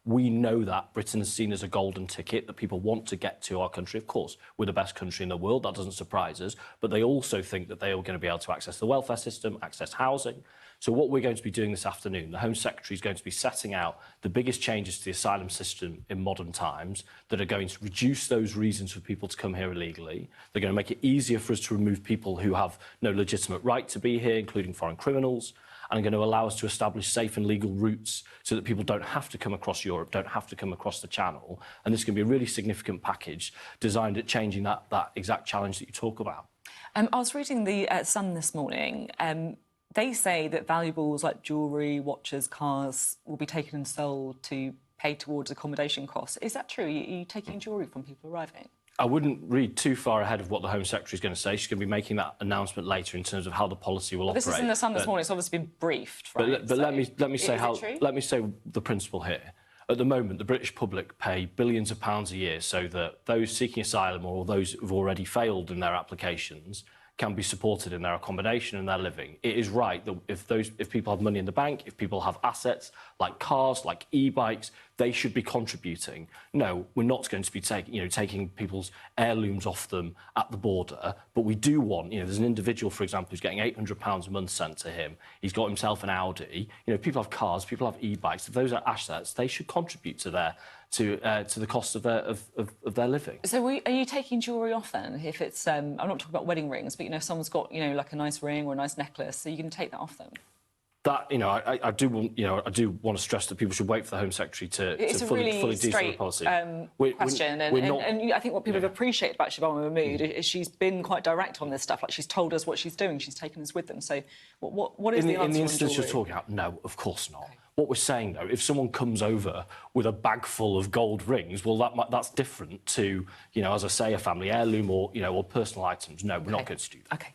We know that Britain is seen as a golden ticket, that people want to get to our country. Of course, we're the best country in the world, that doesn't surprise us, but they also think that they are going to be able to access the welfare system, access housing. So what we're going to be doing this afternoon, the Home Secretary is going to be setting out the biggest changes to the asylum system in modern times that are going to reduce those reasons for people to come here illegally. They're going to make it easier for us to remove people who have no legitimate right to be here, including foreign criminals, and are going to allow us to establish safe and legal routes so that people don't have to come across Europe, don't have to come across the Channel. And this is going to be a really significant package designed at changing that exact challenge that you talk about. I was reading the Sun this morning. They say that valuables like jewellery, watches, cars will be taken and sold to pay towards accommodation costs. Is that true? Are you taking jewellery from people arriving? I wouldn't read too far ahead of what the Home Secretary is going to say. She's going to be making that announcement later in terms of how the policy will operate. This is in the Sun this morning. It's obviously been briefed, right? But let me say the principle here. At the moment, the British public pay billions of pounds a year so that those seeking asylum or those who've already failed in their applications can be supported in their accommodation and their living. It is right that if people have money in the bank, if people have assets like cars, like e-bikes, they should be contributing. No, we're not going to be taking people's heirlooms off them at the border, but we do want, there's an individual, for example, who's getting £800 a month sent to him. He's got himself an Audi. People have cars, people have e-bikes. If those are assets, they should contribute to the cost of their living. So are you taking jewellery off then? If it's, I'm not talking about wedding rings, but if someone's got like a nice ring or a nice necklace, are you going to take that off them? That I do want to stress that people should wait for the Home Secretary to fully detail the policy. Question, and I think what people have appreciated about Shabana Mahmood is she's been quite direct on this stuff. Like, she's told us what she's doing. She's taken us with them. So what is the answer? In the instance you're talking about, no, of course not. Okay. What we're saying, though, if someone comes over with a bag full of gold rings, well, that's different to, as I say, a family heirloom or personal items. No, we're not going to do that. OK.